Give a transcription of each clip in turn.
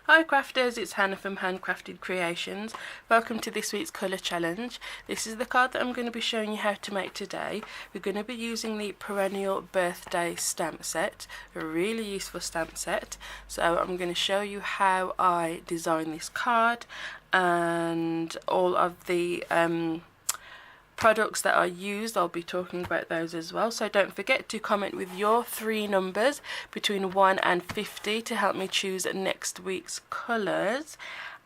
Hi crafters, it's Hannah from HanCrafted Creations. Welcome to this week's colour challenge. This is the card that I'm going to be showing you how to make today. We're going to be using the Perennial Birthday stamp set, a really useful stamp set. So I'm going to show you how I design this card and all of the products that are used. I'll be talking about those as well, so don't forget to comment with your 3 numbers between 1 and 50 to help me choose next week's colours.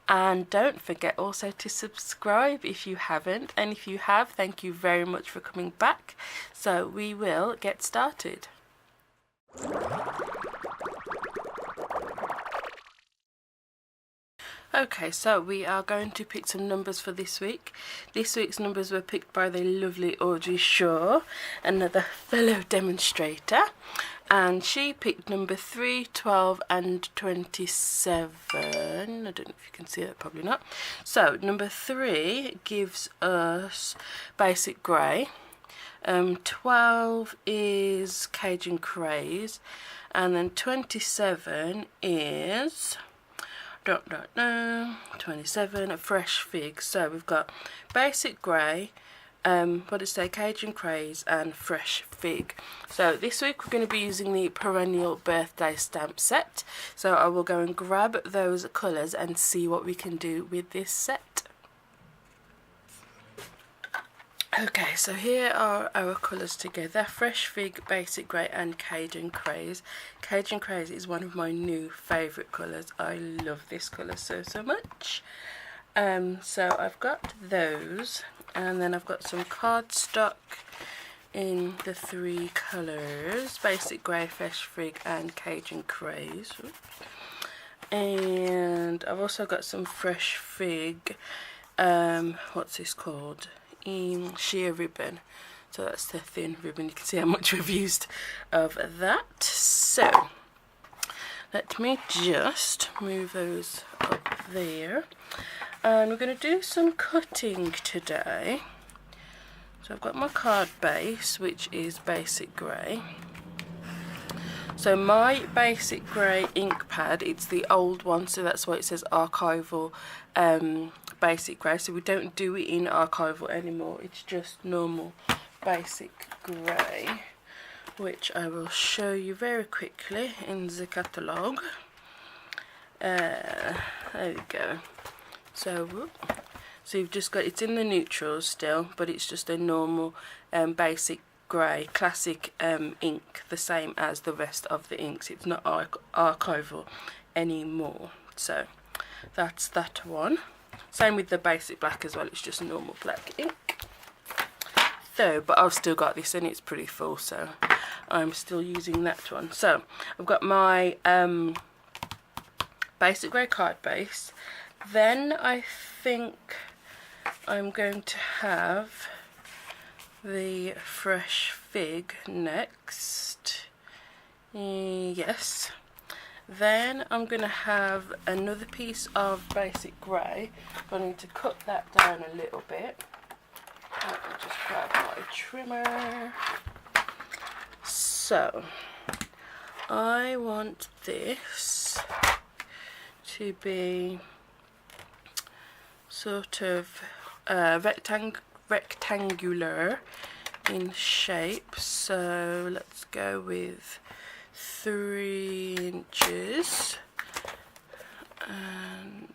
And don't forget also to subscribe if you haven't, and if you have, thank you very much for coming back. So we will get started. Okay, so we are going to pick some numbers for this week. This week's numbers were picked by the lovely Audrey Shaw, another fellow demonstrator, and she picked number 3, 12 and 27. I don't know if you can see that, probably not. So number 3 gives us basic grey, 12 is Cajun Craze, and then 27 is 27, a fresh fig. So we've got basic grey, what did it say, Cajun Craze and fresh fig. So this week we're going to be using the Perennial Birthday stamp set, so I will go and grab those colours and see what we can do with this set. Okay, so here are our colours together: fresh fig, basic grey and Cajun Craze. Cajun Craze is one of my new favourite colours. I love this colour so much. So I've got those, and then I've got some cardstock in the 3 colours: basic grey, fresh fig and Cajun Craze. And I've also got some fresh fig, what's this called, in sheer ribbon. So that's the thin ribbon. You can see how much we've used of that. So let me just move those up there, and we're going to do some cutting today. So I've got my card base, which is basic grey. So my basic grey ink pad, it's the old one, so that's why it says archival basic grey. So we don't do it in archival anymore, it's just normal basic grey, which I will show you very quickly in the catalogue. There we go. So you've just got, it's in the neutrals still, but it's just a normal basic grey classic ink, the same as the rest of the inks. It's not archival anymore. So that's that one. Same with the basic black as well, it's just normal black ink. So, but I've still got this and it's pretty full, so I'm still using that one. So I've got my basic grey card base. Then I think I'm going to have the fresh fig next. Yes. Then I'm going to have another piece of basic grey. I need to cut that down a little bit. Let me just grab my trimmer. So I want this to be sort of rectangular in shape, so let's go with 3 inches, and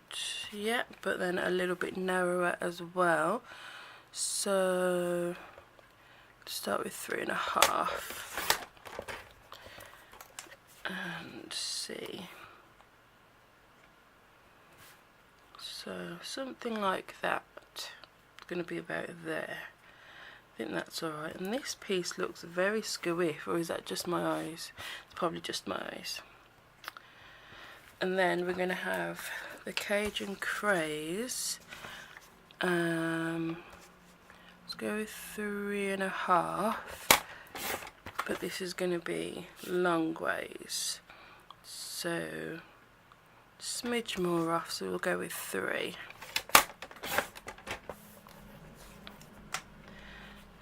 yeah, but then a little bit narrower as well. So start with 3.5 and see. So something like that. It's going to be about there. I think that's alright. And this piece looks very squiff, or is that just my eyes? It's probably just my eyes. And then we're going to have the Cajun Craze. Let's go with 3.5. But this is going to be long ways. So smidge more off, so we'll go with 3.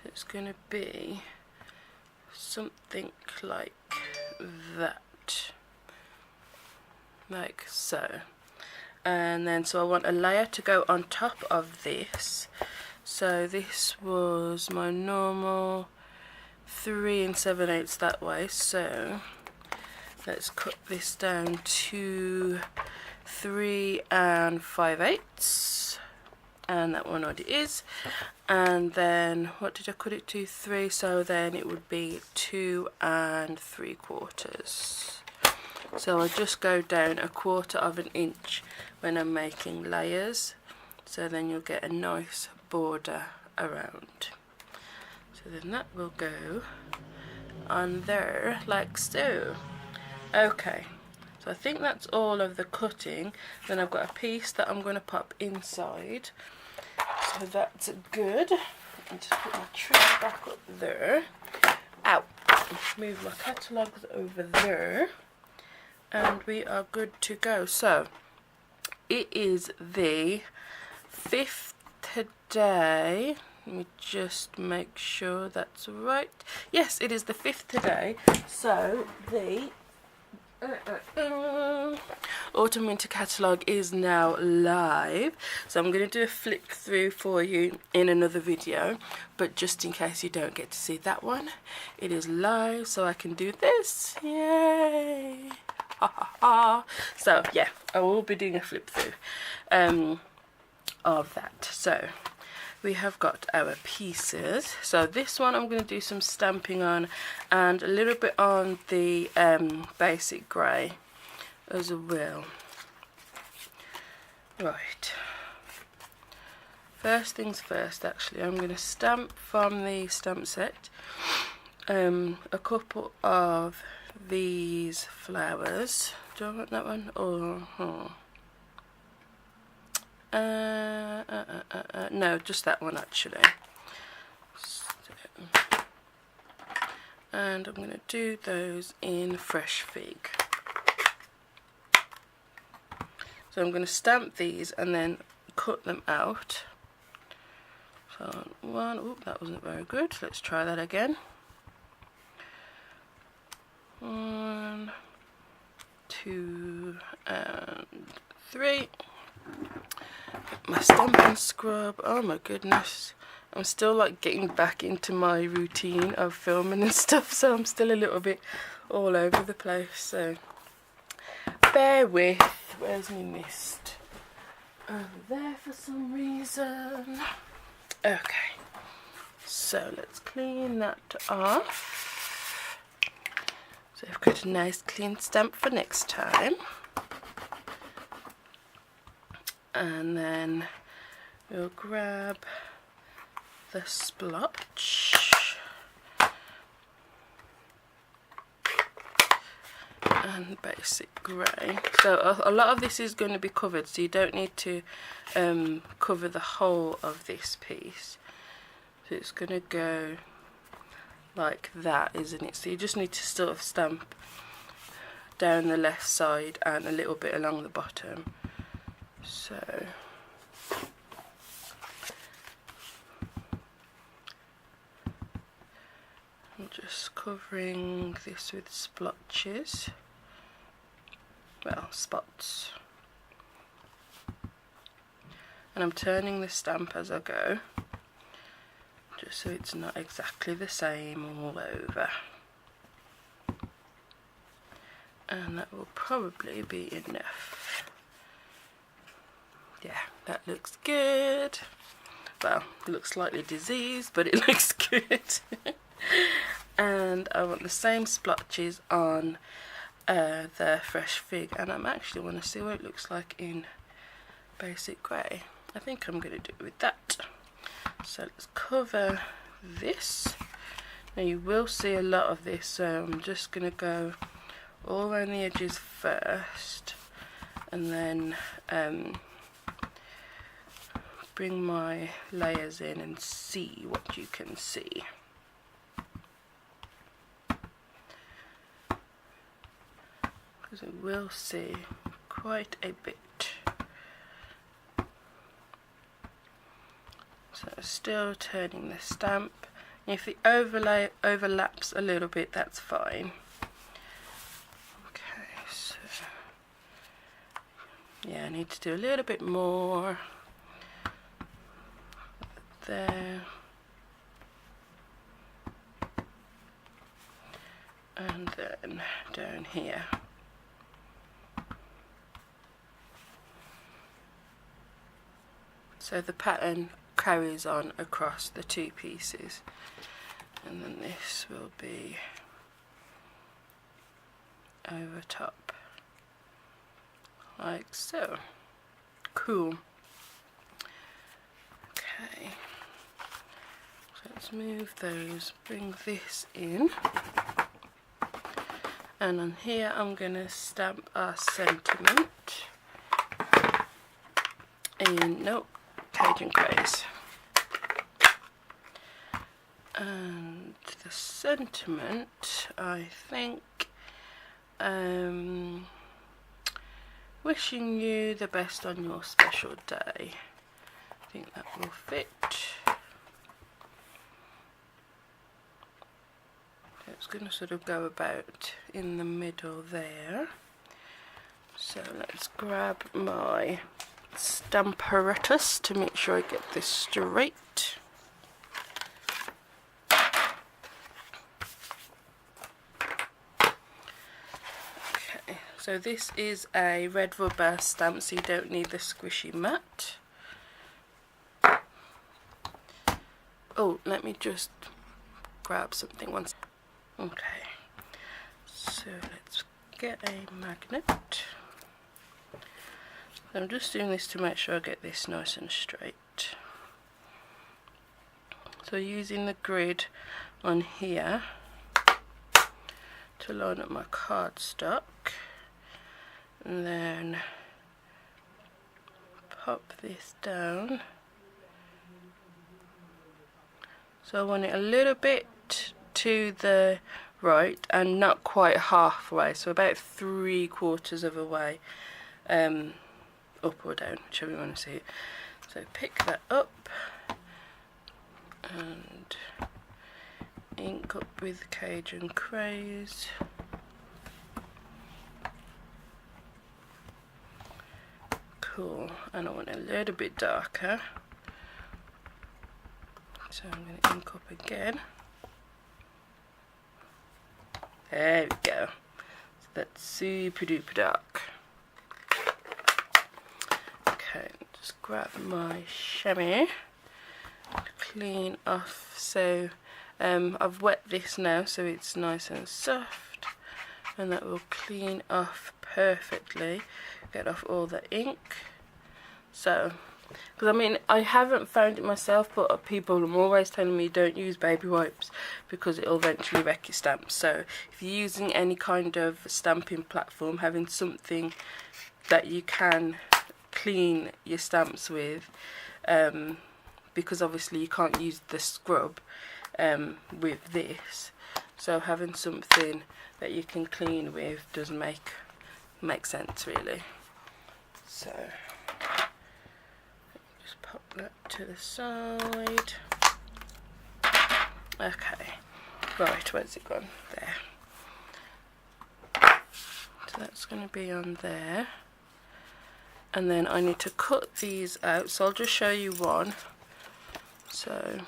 It's going to be something like that, like so. and then so I want a layer to go on top of this. So this was my normal 3 7/8 that way, so let's cut this down to 3 5/8, and that one already is. And then what did I cut it to? 3, so then it would be 2 3/4. So I'll just go down 1/4 of an inch when I'm making layers, so then you'll get a nice border around. So then that will go on there like so. Okay, so I think that's all of the cutting. Then I've got a piece that I'm going to pop inside, so that's good. And just put my tree back up there. Ow! Move my catalogues over there, and we are good to go. So it is the 5th today. Let me just make sure that's right. Yes, it is the 5th today. So the autumn winter catalogue is now live. So I'm going to do a flip through for you in another video, but just in case you don't get to see that one, it is live, so I can do this. Yay! Ha ha ha! So yeah, I will be doing a flip through of that. So we have got our pieces. So this one I'm going to do some stamping on, and a little bit on the basic grey as well. Right, first things first, actually I'm going to stamp from the stamp set a couple of these flowers. Do I want that one? Or no, just that one actually. So, and I'm going to do those in fresh fig. So I'm going to stamp these and then cut them out. So one, oop, that wasn't very good. Let's try that again. 1, 2, and 3. My stamping scrub. Oh my goodness, I'm still like getting back into my routine of filming and stuff, so I'm still a little bit all over the place, so bear with. Where's my mist? Over there for some reason. Okay, so let's clean that off, so I've got a nice clean stamp for next time. And then we'll grab the splotch and basic grey. So a lot of this is going to be covered, so you don't need to cover the whole of this piece. So it's going to go like that, isn't it? So you just need to sort of stamp down the left side and a little bit along the bottom. So I'm just covering this with splotches, well, spots, and I'm turning the stamp as I go, just so it's not exactly the same all over. And that will probably be enough. Yeah, that looks good. Well, it looks slightly diseased, but it looks good. And I want the same splotches on the fresh fig, and I'm actually want to see what it looks like in basic grey. I think I'm going to do it with that. So let's cover this. Now you will see a lot of this, so I'm just going to go all around the edges first, and then bring my layers in and see what you can see. Because we will see quite a bit. So still turning the stamp. If the overlay overlaps a little bit, that's fine. Okay, so yeah, I need to do a little bit more there, and then down here. So the pattern carries on across the two pieces, and then this will be over top like so. Cool. Okay, so let's move those, bring this in, and on here I'm gonna stamp our sentiment in, nope, Cajun Craze. And the sentiment, I think, wishing you the best on your special day. I think that will fit. It's going to sort of go about in the middle there. So let's grab my stamparatus to make sure I get this straight. Okay, so this is a red rubber stamp, so you don't need the squishy mat. Oh, let me just grab something once. Okay, so let's get a magnet. I'm just doing this to make sure I get this nice and straight. So using the grid on here to line up my cardstock, and then pop this down. So I want it a little bit to the right and not quite halfway, so about 3/4 of a way, up or down, whichever you want to see it. So pick that up and ink up with Cajun Craze. Cool, and I want it a little bit darker, so I'm going to ink up again. There we go. So that's super duper dark. Okay, just grab my chamois to clean off. So I've wet this now, so it's nice and soft, and that will clean off perfectly, get off all the ink. So, because I mean, I haven't found it myself, but people are always telling me don't use baby wipes because it'll eventually wreck your stamps. So if you're using any kind of stamping platform, having something that you can clean your stamps with, because obviously you can't use the scrub with this, so having something that you can clean with does make sense, really. So just pop that to the side. Okay, right, where's it gone? There. So that's going to be on there, and then I need to cut these out, so I'll just show you one. So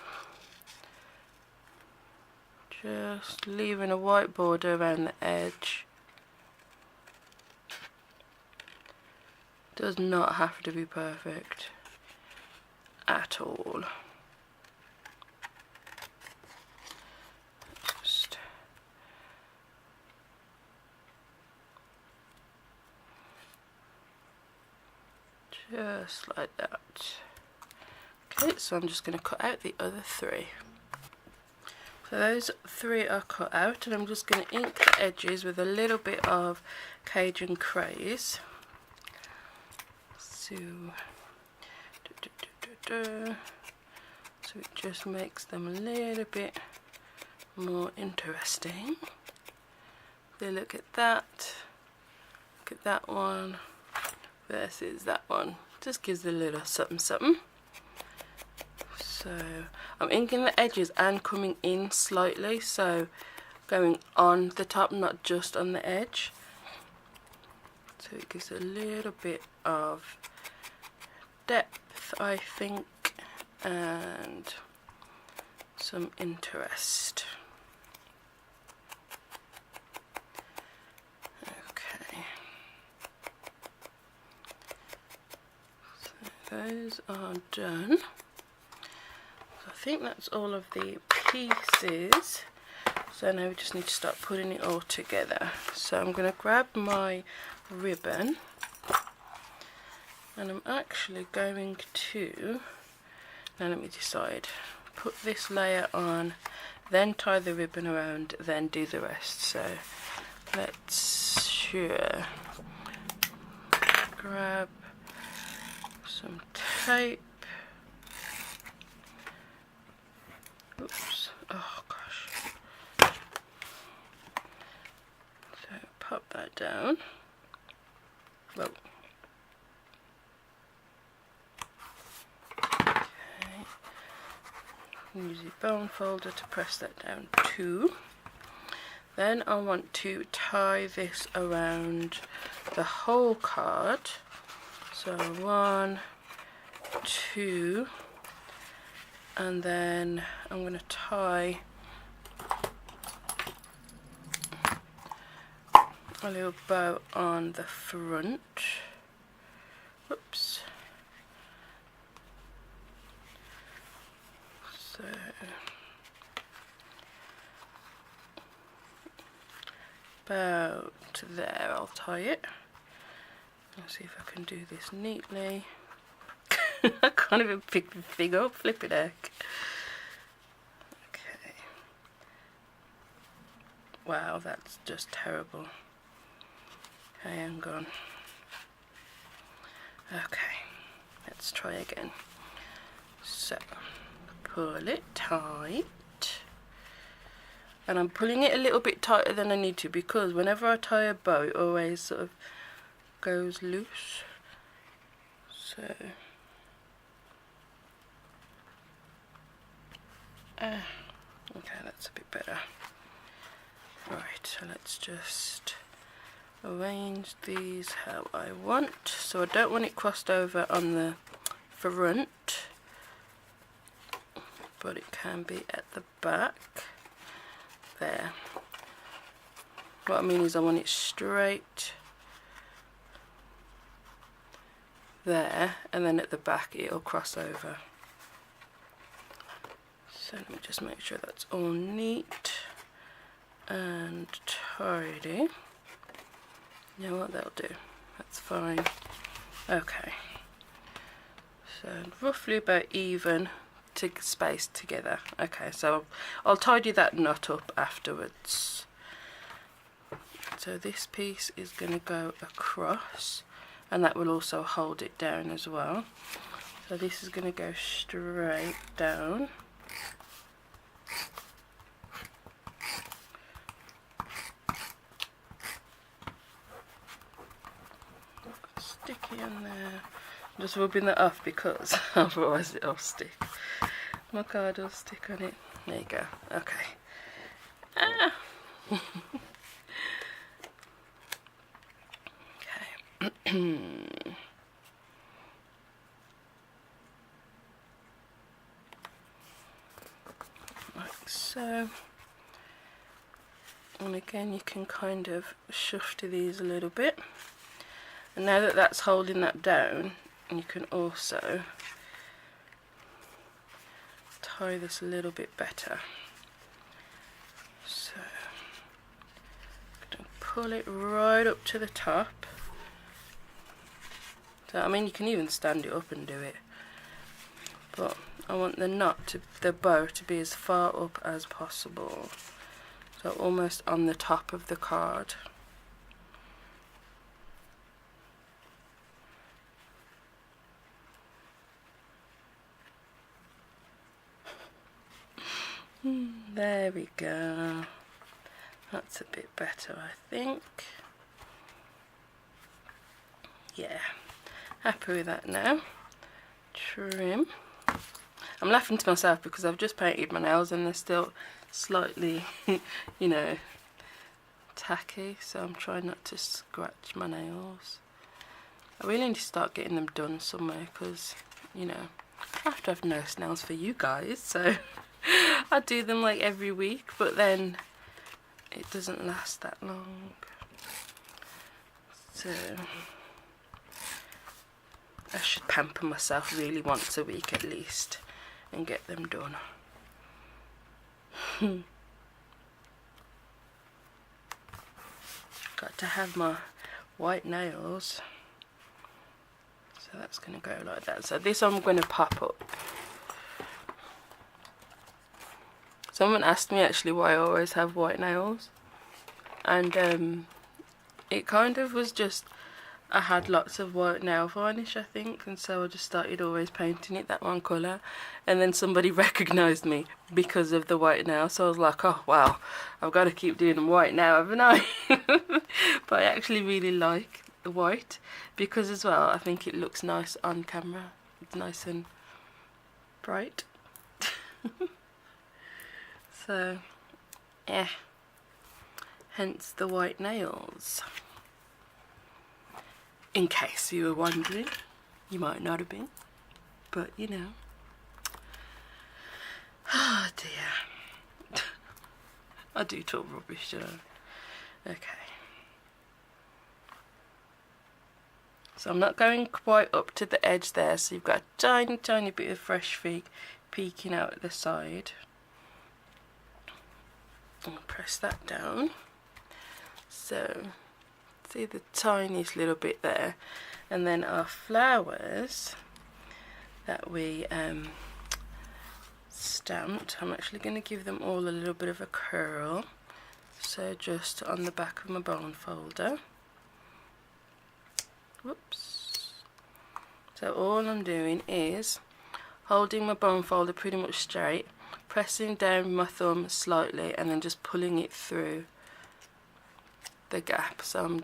just leaving a white border around the edge. Does not have to be perfect at all. Just like that. Okay, so I'm just going to cut out the other three. So those three are cut out, and I'm just going to ink the edges with a little bit of Cajun Craze. So it just makes them a little bit more interesting. So look at that. Look at that one versus that one. Just gives a little something something. So I'm inking the edges and coming in slightly, so going on the top, not just on the edge. so it gives a little bit of depth, I think, and some interest. Okay, so those are done. So I think that's all of the pieces. So now we just need to start putting it all together. So I'm going to grab my ribbon, and I'm actually going to, now let me decide, put this layer on, then tie the ribbon around, then do the rest. So let's grab some tape. Oops, oh gosh. So pop that down. Well, okay. Use the bone folder to press that down too. Then I want to tie this around the whole card. So 1, 2, and then I'm going to tie a little bow on the front. Whoops. So about there, I'll tie it. Let's see if I can do this neatly. I can't even pick the thing up, flipping heck. Okay. Wow, that's just terrible. Okay, hang on. Okay, let's try again. So, pull it tight. And I'm pulling it a little bit tighter than I need to, because whenever I tie a bow, it always sort of goes loose. So, okay, that's a bit better. Right, so let's just arrange these how I want. So I don't want it crossed over on the front, but it can be at the back. There. What I mean is I want it straight there, and then at the back it'll cross over. So let me just make sure that's all neat and tidy. You know what, that'll do. That's fine. Okay. So roughly about even to space together. Okay, so I'll tidy that knot up afterwards. So this piece is going to go across, and that will also hold it down as well. So this is going to go straight down. Sticky on there. I'm just rubbing that off because otherwise it'll stick. My card will stick on it. There you go. Okay. Ah. Okay. Like so. And again, you can kind of shift these a little bit. And now that that's holding that down, you can also tie this a little bit better. So I'm going to pull it right up to the top. So I mean, you can even stand it up and do it, but I want the knot to the bow to be as far up as possible, so almost on the top of the card. There we go. That's a bit better, I think. Yeah, happy with that now. Trim. I'm laughing to myself because I've just painted my nails and they're still slightly, you know, tacky, so I'm trying not to scratch my nails. I really need to start getting them done somewhere, because, you know, I have to have nice nails for you guys, so I do them like every week, but then it doesn't last that long. So I should pamper myself really once a week at least and get them done. Got to have my white nails. So that's going to go like that. So this I'm going to pop up. Someone asked me actually why I always have white nails. And it kind of was just, I had lots of white nail varnish, I think, and so I just started always painting it that one colour. And then somebody recognised me because of the white nail, so I was like, oh wow, I've got to keep doing them white now, haven't I? But I actually really like the white, because as well I think it looks nice on camera. It's nice and bright. So yeah, hence the white nails. In case you were wondering, you might not have been, but you know. Oh dear. I do talk rubbish, don't I? Okay. So I'm not going quite up to the edge there, so you've got a tiny, tiny bit of fresh fig peeking out at the side. I'll press that down. So, see the tiniest little bit there. And then our flowers that we stamped, I'm actually going to give them all a little bit of a curl. So just on the back of my bone folder. Whoops. So all I'm doing is holding my bone folder pretty much straight, pressing down my thumb slightly, and then just pulling it through the gap. So I'm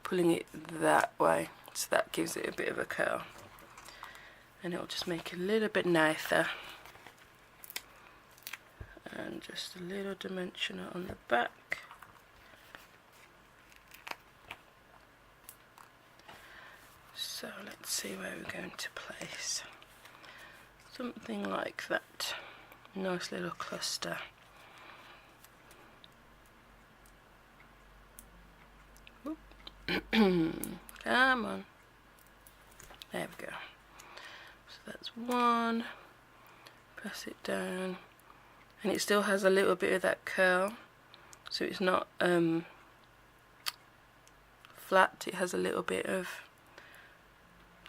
pulling it that way, so that gives it a bit of a curl, and it'll just make it a little bit nicer. And just a little dimensioner on the back. So let's see where we're going to place something like that. Nice little cluster. Come on. There we go. So that's one. Press it down. And it still has a little bit of that curl. So it's not flat. It has a little bit of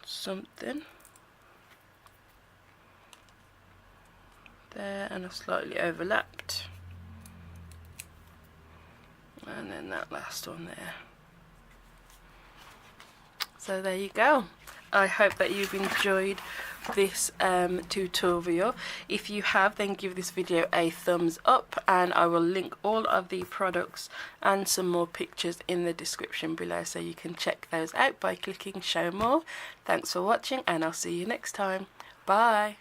something. There, and I've slightly overlapped. And then that last one there. So there you go. I hope that you've enjoyed this tutorial. If you have, then give this video a thumbs up, and I will link all of the products and some more pictures in the description below, so you can check those out by clicking show more. Thanks for watching, and I'll see you next time. Bye.